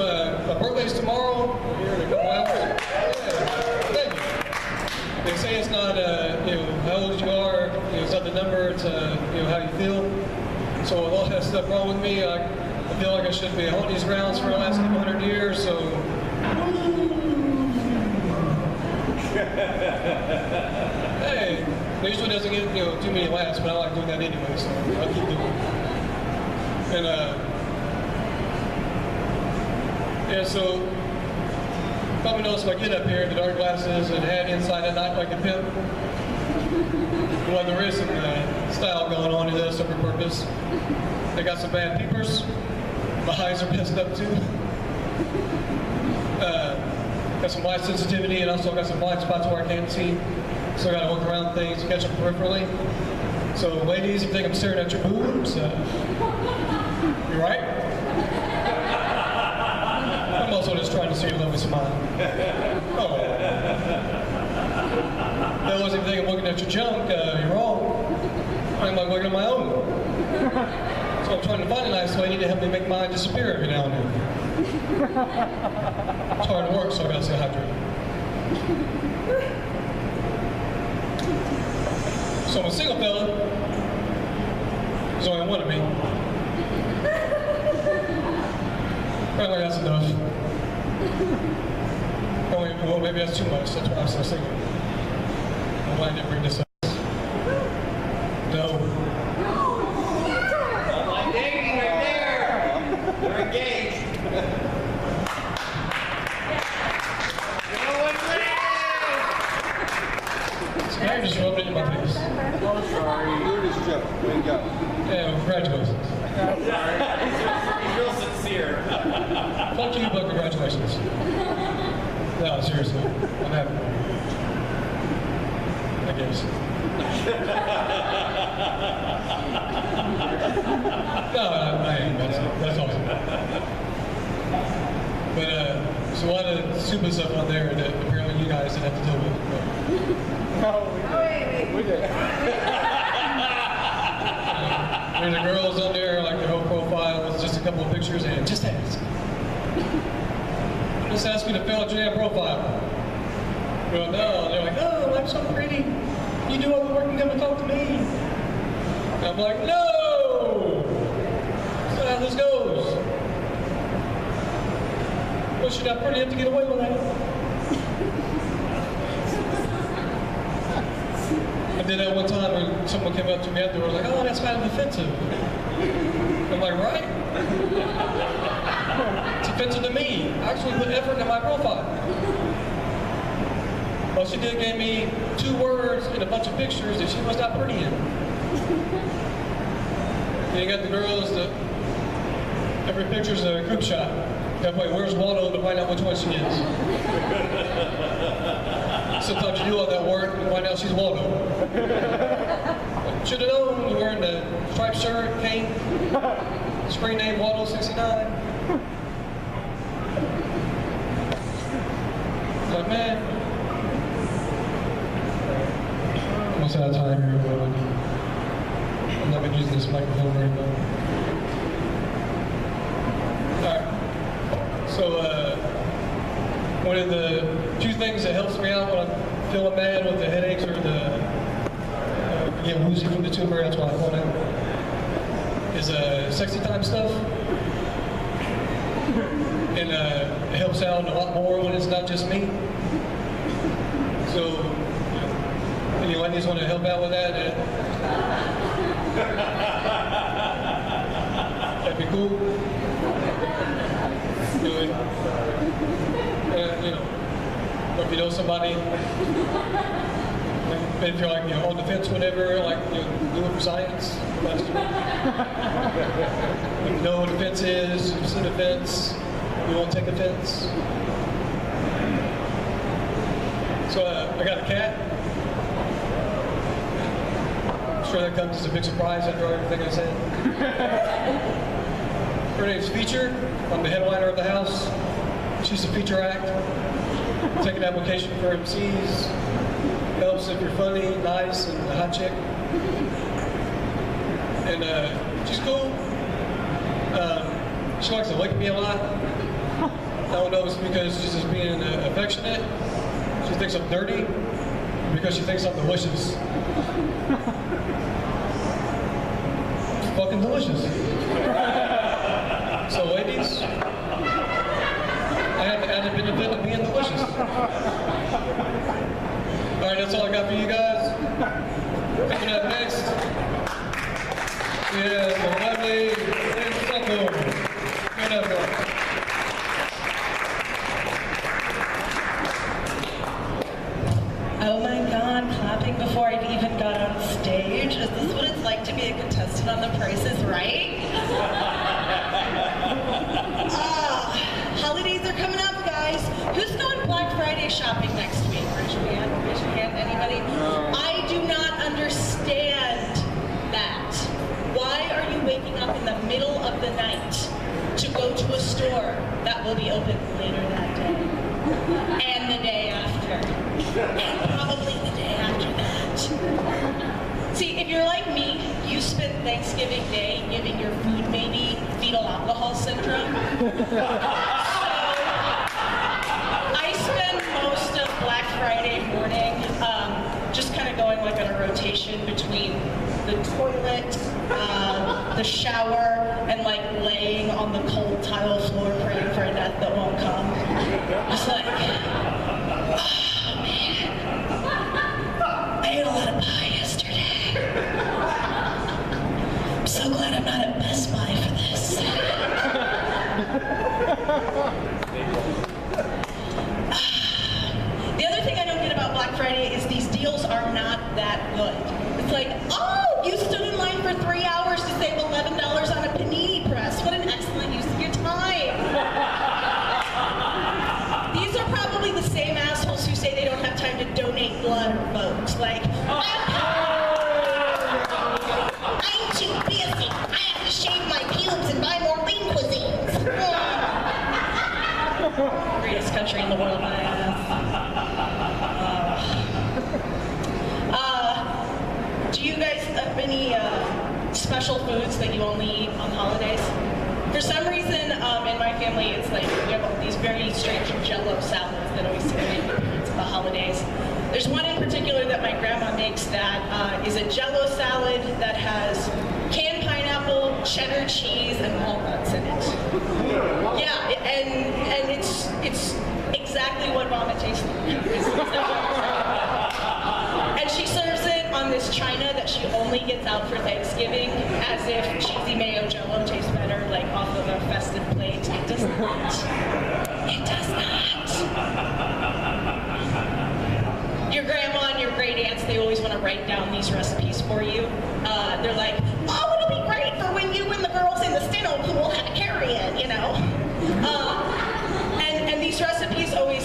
my birthday's tomorrow. Here in a couple hours. Yeah, thank you. They say it's not how old you are. It's not the number. It's how you feel. So with all that stuff wrong with me, I feel like I should be holding these grounds for the last couple hundred years. So. Hey, it usually doesn't get too many laughs, but I like doing that anyway, so I'll keep doing it. And yeah, so probably notice if I get up here, the dark glasses and hat inside at night like a pimp. Well, there is some style going on in this for purpose. They got some bad peepers. My eyes are messed up too. Got some light sensitivity and also got some blind spots where I can't see. So I got to look around things, catch them peripherally. So ladies, if you think I'm staring at your boobs, you're right. I'm also just trying to see your lovely smile. Oh. Fellas, if you think I'm looking at your junk, you're wrong. I'm like looking at my own. So I'm trying to find a nice lady to help me make mine disappear every now and then. It's hard work, so I gotta stay hydrated. So I'm a single fella. There's only one of me. Apparently that's enough. Well, maybe that's too much. That's why I'm so single. I'm glad I didn't bring this up. No. Online dating right there. We're engaged. You know what it is? I just rubbed it in my face. Oh, sorry. You're just joking. Way to go. Yeah, congratulations. He's real sincere. Fuck you, but congratulations. No, seriously. I'm happy. I guess. No, I ain't. That's awesome. But, there's a lot of stupid stuff on there that apparently you guys didn't have to deal with. No, we did. There's the girls on there, like their whole profile is just a couple of pictures, and just ask. Just ask me to fill out your damn profile. Well, no, they're like, oh, I'm so pretty. You do all the work and come and talk to me. And I'm like, no! That's not how this goes. Well, she's not pretty enough to get away with that. And then that one time when someone came up to me afterwards, like, oh, that's kind of offensive. I'm like, right? It's offensive to me. I actually put effort into my profile. Well, she did give me 2 words and a bunch of pictures that she was not pretty in. Then you got the girls that every picture's a group shot. That way, where's Waldo to find out which one she is? Sometimes you do all that work and find out she's Waldo. Should have known you're wearing the striped shirt, cane, screen name Waldo 69. Like, man, almost out of time here, but I'm not gonna use this microphone very long. Alright. So, one of the few things that helps me out when I'm feeling bad with the headaches or the get woozy from the tumor, that's why I want out, is sexy time stuff. And it helps out a lot more when it's not just me. So, any ladies want to help out with that? That'd be cool. Do it. You know, or if you know somebody, if you're like, you know, on the fence, whatever, like, you know, do it for science. If you know what a fence is, you've seen a fence, you won't take offense. So I got a cat. I'm sure that comes as a big surprise after everything I said. Her name's Feature. I'm the headliner of the house. She's a feature act. Take an application for MCs. Helps if you're funny, nice, and a hot chick. And she's cool. She likes to lick me a lot. I don't know if it's because she's just being affectionate. She thinks I'm dirty. Because she thinks I'm delicious. It's fucking delicious. So ladies, I have the added benefit of being delicious. Alright, that's all I got for you guys. Coming up next, we have the lovely Circus. Good up, Oh my God, clapping before I've even got on stage. Is this what it's like to be a contestant on The Price is Right? Holidays are coming up, guys. Who's going Black Friday shopping next week? Raise your hand. Raise your hand. Anybody? I do not understand that. Why are you waking up in the middle of the night to go to a store that will be open later that day? And the day after. And probably the day after that. See, if you're like me, you spent Thanksgiving Day giving your food baby fetal alcohol syndrome. So, I spend most of Black Friday morning just kind of going like on a rotation between the toilet, the shower, and like laying on the cold tile floor praying for a death that won't come. Just like, oh man, I ate a lot of pie yesterday. I'm so glad I'm not at Best Buy for this. The other thing I don't get about Black Friday is these deals are not that good. It's like, oh, you stood in line for 3 hours to save $11 on a panini press. What an excellent use of your time. These are probably the same assholes who say they don't have time to donate blood or vote. Like, I'm too busy. I have to shave my pubes and buy more lean cuisines. Greatest country in the world, my ass. Do you guys have any special foods that you only eat on holidays? For some reason, in my family, it's like we have all these very strange Jell-O salads that always seem to make appearance at the holidays. There's one in particular that my grandma makes that is a Jell-O salad that has canned pineapple, cheddar cheese, and walnuts in it. Yeah, and it's out for Thanksgiving as if cheesy mayo jello tastes better, like off of a festive plate. It does not. It does not. Your grandma and your great aunts, they always want to write down these recipes for you. They're like, oh, it'll be great for when you and the girls in the steno pool have a carry-in, you know? And these recipes always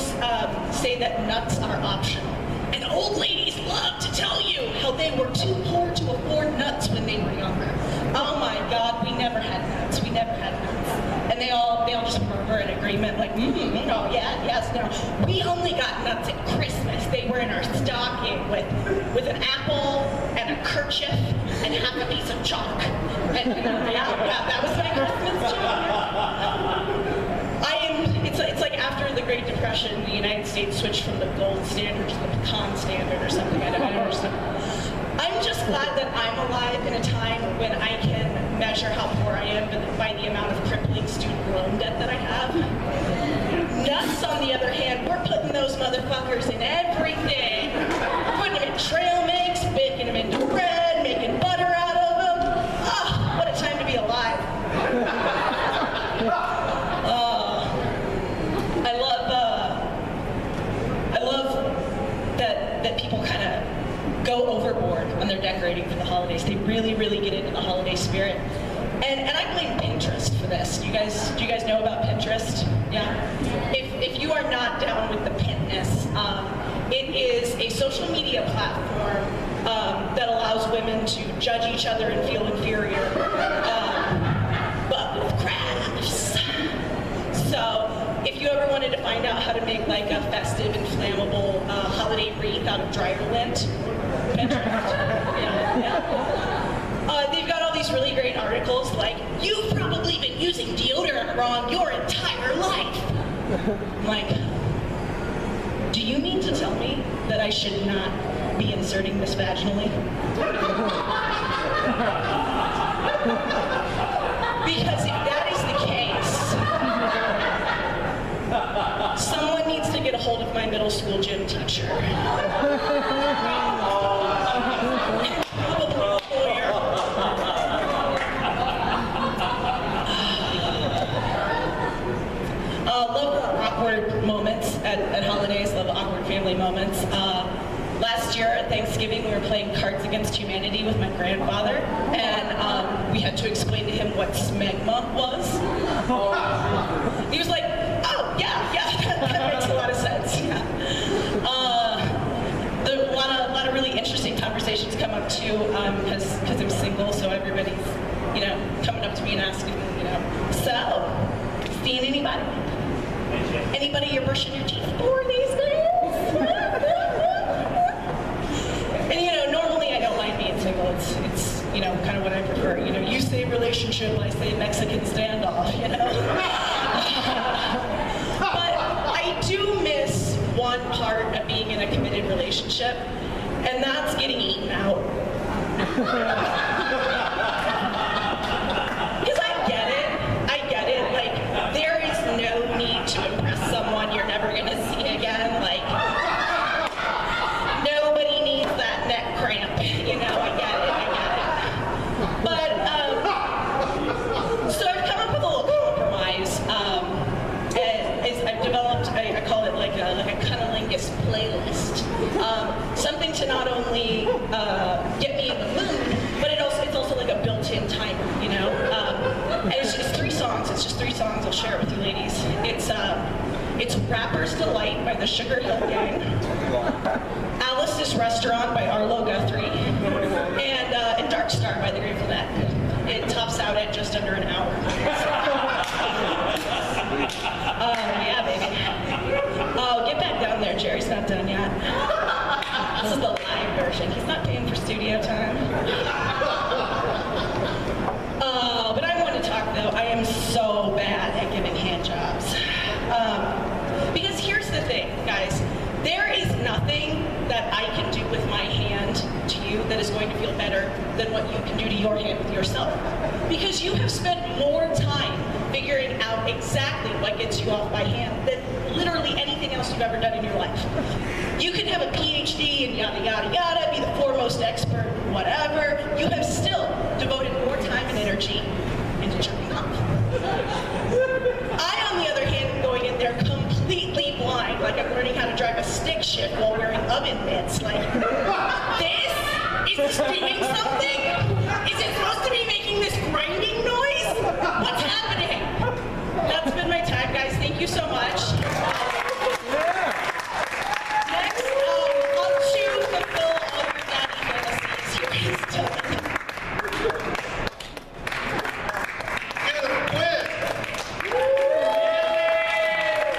say that nuts are optional. And old ladies love to tell you how they were too poor to afford nuts when they were younger. Oh my God, we never had nuts. We never had nuts. And they all just murmur in agreement, like, oh yeah, yes, no. We only got nuts at Christmas. They were in our stocking with an apple and a kerchief and half a piece of chalk. And yeah, that was my Christmas too. It's like after the Great Depression, the United States switched from the gold standard to the pecan standard or something. I don't understand. I'm just glad that I'm alive in a time when I can measure how poor I am by the amount of crippling student loan debt that I have. Nuts, on the other hand, we're putting those motherfuckers in everything. Putting them in trail mix, baking them into bread, making butter out of them. Ah, what a time to be alive. That people kind of go overboard when they're decorating for the holidays. They really, really get into the holiday spirit. And I blame Pinterest for this. Do you guys know about Pinterest? Yeah? If you are not down with the Pintness, it is a social media platform that allows women to judge each other and feel inferior, but with crafts. So, if you ever wanted to find out how to make like a festive and flammable holiday wreath out of dryer lint, Pinterest. They've got all these really great articles like, you've probably been using deodorant wrong your entire life. I'm like, do you mean to tell me that I should not be inserting this vaginally? Because if that is the case, someone needs to get a hold of my middle school gym teacher. Probably a lawyer. Love awkward moments at holidays, love awkward family moments. Last year at Thanksgiving, we were playing Cards Against Humanity with my grandfather, and we had to explain to him what smegma was. He was like, oh, yeah, that makes a lot of sense. Yeah. There a lot of really interesting conversations come up too, because I'm single, so everybody's, coming up to me and asking, so, seeing anybody? Anybody you're brushing your teeth for these days? And normally I don't mind being single. It's kind of what I prefer. You say relationship, I say Mexican standoff. But I do miss one part of being in a committed relationship, and that's getting eaten out. Because I get it. Like, there is no need to impress someone you're never gonna see again. Like, nobody needs that neck cramp. I get it. But, so I've come up with a little compromise. I've developed, I call it like a cunnilingus playlist. Something to not only get me in the mood, but it's also like a built-in timer, and it's three songs. It's just three songs. I'll share it with you ladies. It's Rapper's Delight by the Sugar Hill Gang, Alice's Restaurant by Arlo Guthrie, and Dark Star by the Grateful Dead. It tops out at just under an hour. Yeah, baby. Oh, get back down there. Jerry's not done yet. This is the live version. He's not paying for studio time. But I want to talk, though. I am so bad at giving hand jobs. Because here's the thing, guys. There is nothing that I can do with my hand to you that is going to feel better than what you can do to your hand with yourself. Because you have spent more time figuring out exactly what gets you off by hand than literally anything else you've ever done in your life. You can have a PhD and yada, yada, yada, be the foremost expert whatever, you have still devoted more time and energy into jumping up. I, on the other hand, am going in there completely blind, like I'm learning how to drive a stick shift while wearing oven mitts. Like, this is doing something? Is it supposed to be making this grinding noise? What's happening? That's been my time, guys. Thank you so much. Next, up to fulfill all your daddy fantasies. Here is Dylan. Get him, quit!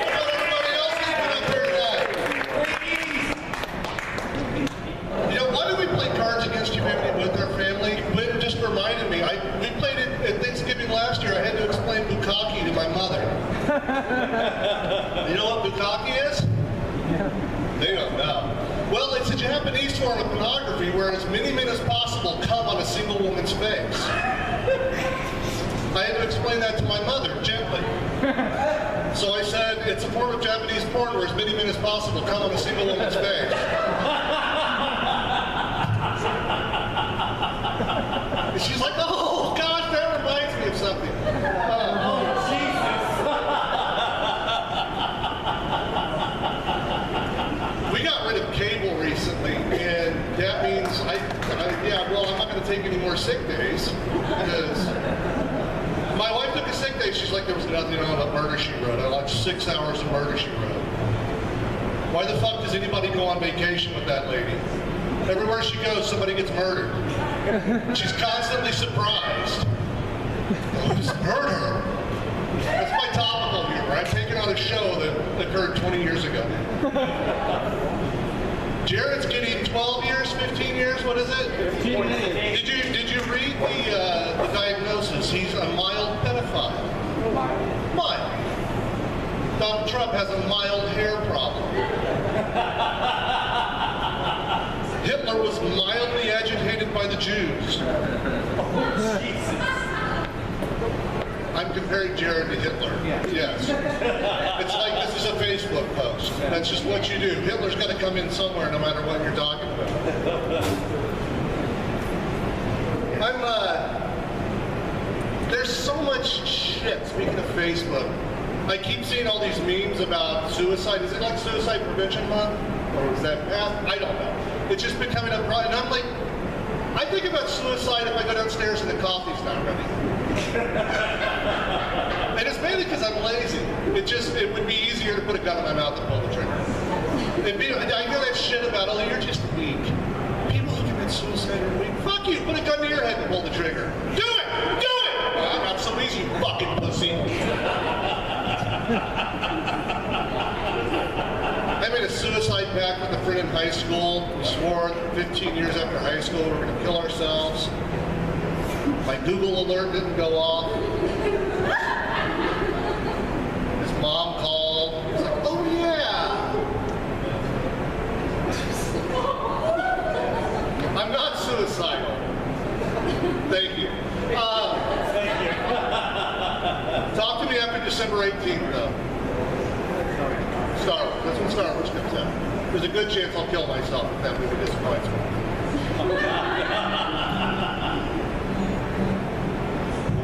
What everybody else has been up here tonight? You know, why do we play Cards Against Humanity with our family? Quinn just reminded me. We played it at Thanksgiving last year. I had to explain bukkake to my mother. You know what bukkake is? They don't know. Well, it's a Japanese form of pornography where as many men as possible come on a single woman's face. I had to explain that to my mother, gently. So I said, it's a form of Japanese porn where as many men as possible come on a single woman's face. And she's like, oh, gosh, that reminds me of something. We got rid of cable recently, and that means I'm not going to take any more sick days, because my wife took a sick day. She's like, there was nothing on but Murder, She Wrote. I watched 6 hours of Murder, She Wrote. Why the fuck does anybody go on vacation with that lady? Everywhere she goes, somebody gets murdered. She's constantly surprised. Oh, it's murder. That's my topical humor. I'm taking on a show that occurred 20 years ago. Jared's getting 12 years, 15 years, what is it? 15 minutes. Did you read the diagnosis? He's a mild pedophile. Mild. Donald Trump has a mild hair problem. Hitler was mildly agitated by the Jews. I'm comparing Jared to Hitler. Yes. It's like this is a Facebook post. That's just what you do. Hitler's got to come in somewhere no matter what you're talking about. There's so much shit, speaking of Facebook. I keep seeing all these memes about suicide. Is it like Suicide Prevention Month? Or is that past? I don't know. It's just becoming a problem. And I'm like, I think about suicide if I go downstairs and the coffee's not ready. And it's mainly because I'm lazy. It would be easier to put a gun in my mouth and pull the trigger. I hear that shit about, oh, you're just weak. People who commit suicide are weak. Fuck you, put a gun to your head and pull the trigger. Do it! Do it! Well, not so easy, you fucking pussy. I made a suicide pact with a friend in high school. We swore 15 years after high school we were going to kill ourselves. My Google alert didn't go off. His mom called. He was like, oh yeah. I'm not suicidal. Thank you. Thank you. Talk to me after December 18th, though. Star Wars. That's when Star Wars comes out. There's a good chance I'll kill myself if that movie disappoints me.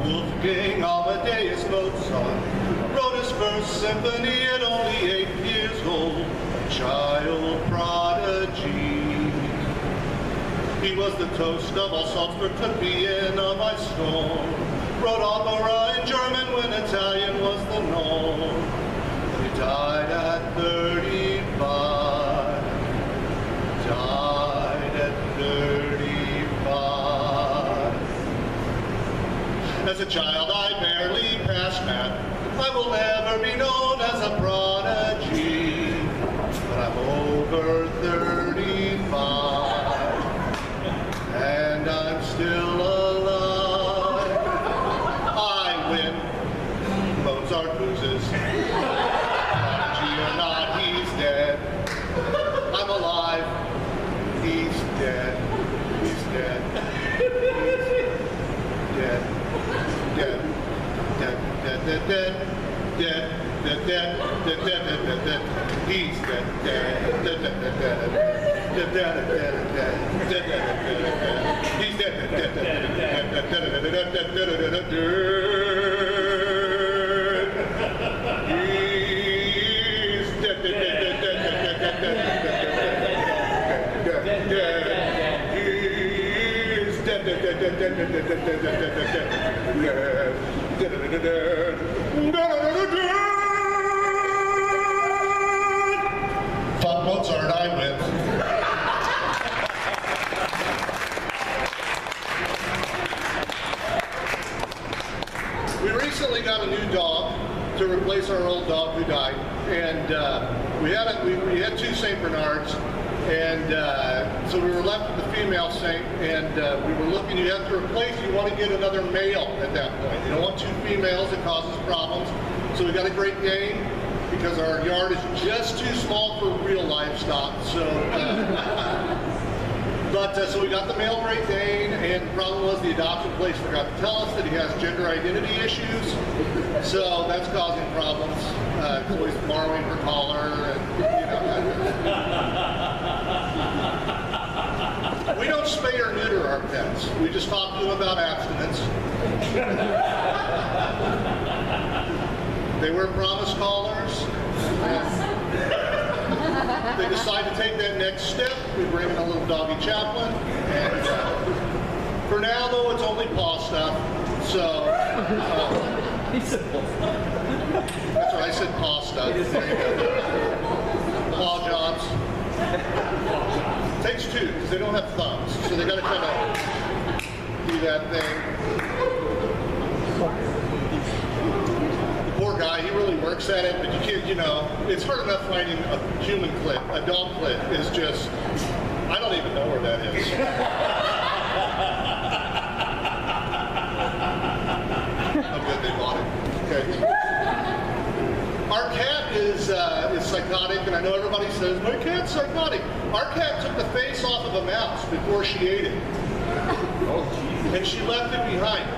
Wolfgang Amadeus Mozart wrote his first symphony at only 8 years old. Child prodigy. He was the toast of all Salzburg, took Vienna by storm. Wrote opera in German when Italian was the norm. He died at 35. Died at 35. As a child, I barely passed math. I will never be known as a prodigy. But I'm over 35. And I'm still alive. I win. Mozart loses. Prodigy or not, he's dead. I'm alive. He's dead. He's dead. He's dead. Dead. Dead. Dead. Dead. Dead. Dead. Dead. Dead. Dead. Dead. Dead. Dead. He's dead. Dead. Dead. Dead. Dead. Dead. Dead. Dead. Dead. Dead. Dead. Dead. Dead. Fuck Mozart, I win. We recently got a new dog to replace our old dog who died, and we had two Saint Bernards, and so we were left with the female Saint, and we were looking. You have to replace. You want to get another male at that point. You don't want two females; it causes problems. So we got a Great Dane because our yard is just too small for real livestock. So. So we got the male Great Dane, and the problem was the adoption place forgot to tell us that he has gender identity issues, so that's causing problems. He's always borrowing her collar, and we don't spay or neuter our pets. We just talk to them about abstinence. They wear promise collars. They decide to take that next step. We bring in a little doggy chaplain, and for now, though, it's only paw stuff. So that's right, I said paw stuff. There you go. Paw jobs. Takes two because they don't have thumbs, so they got to kind of do that thing. Poor guy, he really works at it, but you can't, it's hard enough finding a human clit. A dog clit is just, I don't even know where that is. I'm good they bought it. Okay. Our cat is psychotic, and I know everybody says, my cat's psychotic. Our cat took the face off of a mouse before she ate it. And she left it behind.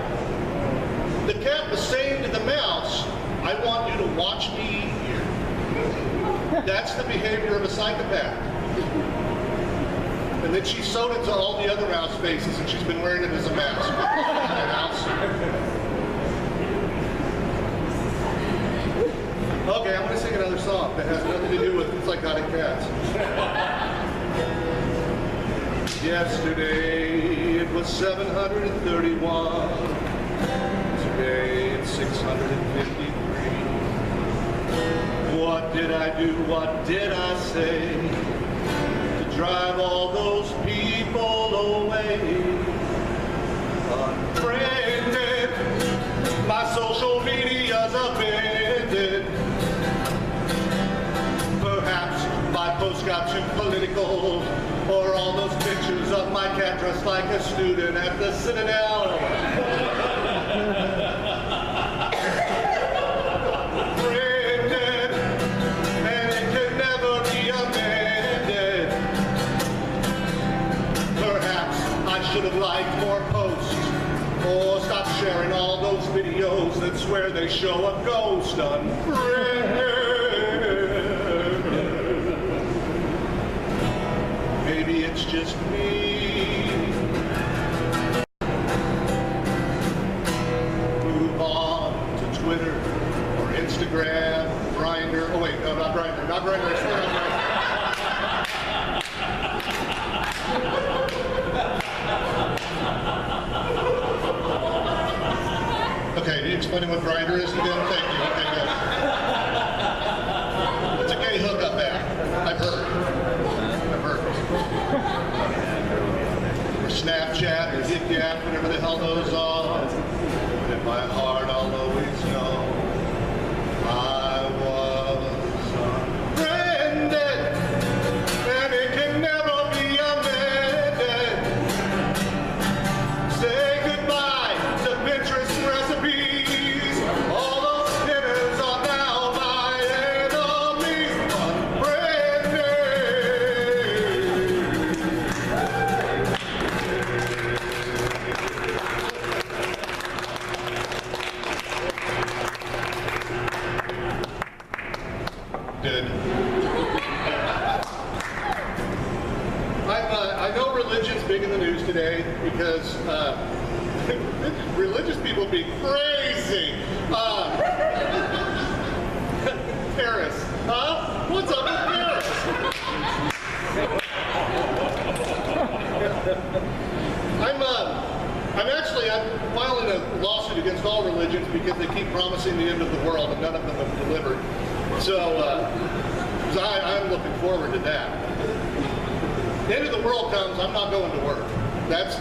The cat was saying to the mouse, I want you to watch me eat here. That's the behavior of a psychopath. And then she sewed it to all the other mouse faces, and she's been wearing it as a mask. Okay, I'm going to sing another song that has nothing to do with psychotic cats. Yesterday it was 731. Today it's 653. What did I do? What did I say to drive all those people away? Unfriended, my social media's offended. Perhaps my post got too political, or all those pictures of my cat dressed like a student at the Citadel. Should have liked more posts, or stop sharing all those videos that swear they show a ghost. Unfriended. Maybe it's just me. Move on to Twitter or Instagram, Grindr. Oh wait, no, not Grindr. Not Grindr. I swear not Grindr. Okay, are you explaining what Grindr is again? Thank you. Okay, good. It's a gay hookup app. I've heard. Or Snapchat or Yik Yak, whatever the hell those are. But in my heart, I'll always know I was unfriended, and it can never be amended. Say goodbye to Pinterest recipes. All those dinners are now my enemies. Good. I know religion's big in the news today because religious people be crazy. Paris, huh? What's up with Paris? I'm filing a lawsuit against all religions because they keep promising the end of the world and none of them have delivered. So I'm looking forward to that. The end of the world comes, I'm not going to work. That's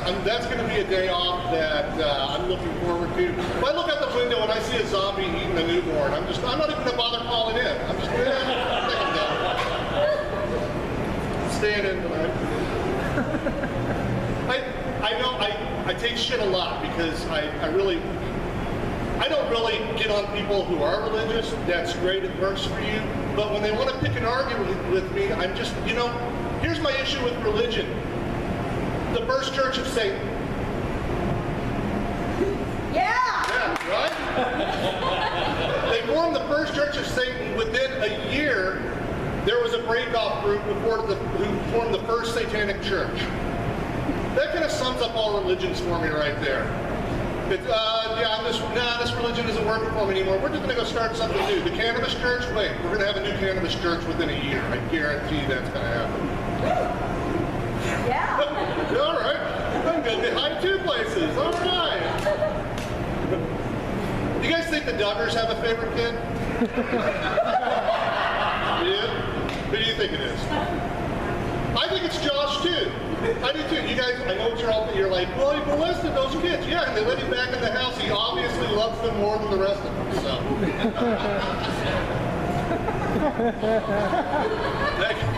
going to be a day off that I'm looking forward to. If I look out the window and I see a zombie eating a newborn, I'm not even going to bother calling in. I'm just going to think I'm done. Staying in tonight. I know I take shit a lot because I don't really get on people who are religious. That's great, it works for you. But when they want to pick an argument with me, I'm just, here's my issue with religion. The first church of Satan. Yeah! Yeah, right? They formed the first church of Satan. Within a year, there was a break-off group who formed the first satanic church. That kind of sums up all religions for me right there. This religion isn't working for me anymore. We're just going to go start something new. The cannabis church? Wait, we're going to have a new cannabis church within a year. I guarantee that's going to happen. Yeah. All right. I'm going behind two places. All right. You guys think the Duggars have a favorite kid? Yeah? Who do you think it is? I think it's Josh too. I do too. You guys, I know you're like, well, he molested those kids. Yeah, and they let him back in the house. He obviously loves them more than the rest of them. So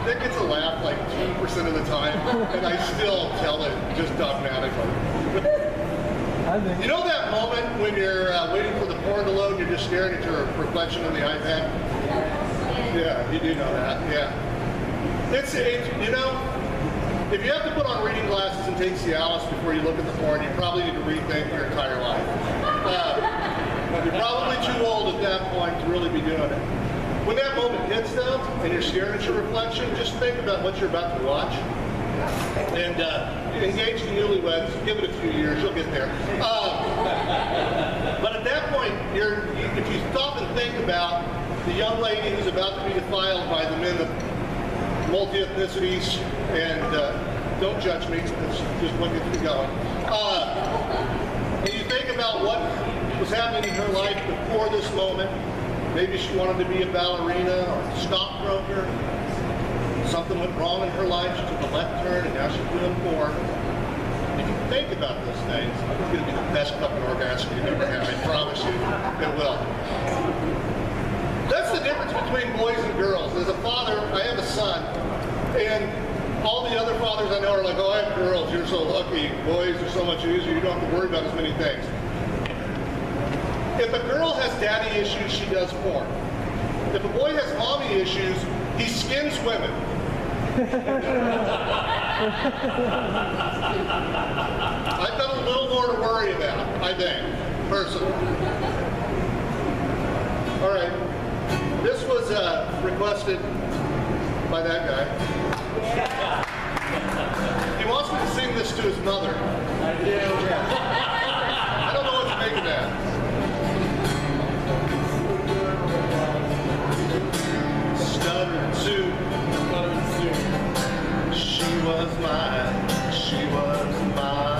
that gets a laugh like 2% of the time, and I still tell it just dogmatically. You know that moment when you're waiting for the porn to load and you're just staring at your reflection on the iPad? Yeah, you do know that. Yeah. It's if you have to put on reading glasses and take Cialis before you look at the porn, you probably need to rethink your entire life. You're probably too old at that point to really be doing it. When that moment hits though, and you're staring at your reflection, just think about what you're about to watch. And engage the newlyweds, give it a few years, you'll get there. But at that point, if you stop and think about the young lady who's about to be defiled by the men of multi-ethnicities, and don't judge me, it's just what gets me going. And you think about what was happening in her life before this moment. Maybe she wanted to be a ballerina or a stockbroker. Something went wrong in her life, she took a left turn, and now she's doing porn. If you think about those things, it's going to be the best fucking orgasm you've ever had, I promise you. It will. That's the difference between boys and girls. As a father, I have a son, and all the other fathers I know are like, oh, I have girls, you're so lucky. Boys are so much easier, you don't have to worry about as many things. If a girl has daddy issues, she does porn. If a boy has mommy issues, he skins women. I've got a little more to worry about, I think, personally. All right. This was requested by that guy. Yeah. He wants me to sing this to his mother. I do. Yeah. I don't know what to make of that. Stuttered Sue. She was mine. She was mine.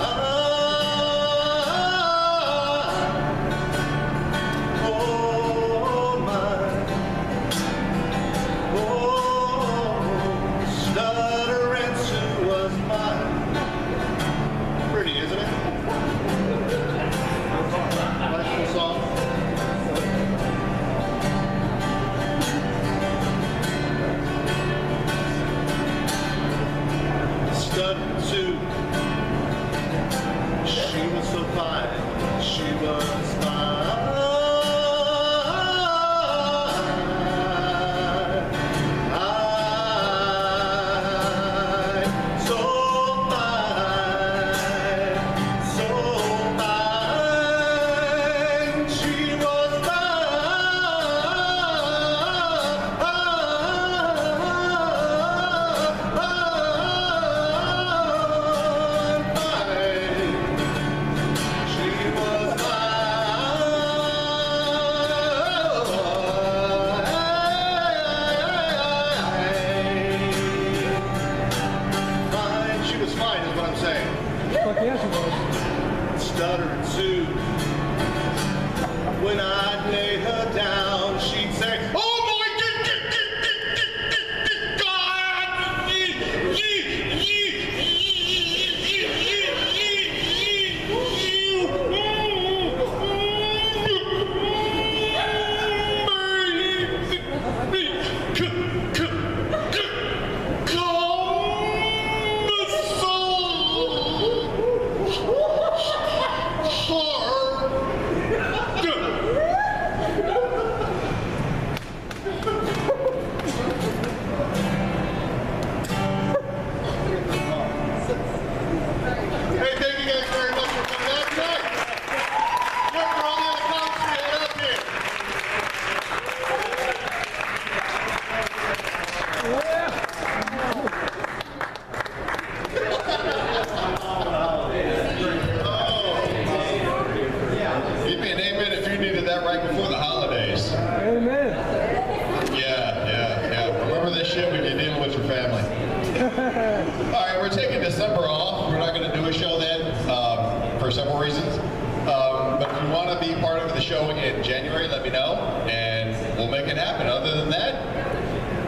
let me know, and we'll make it happen. Other than that,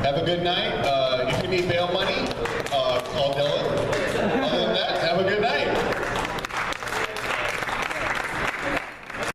have a good night. If you need bail money,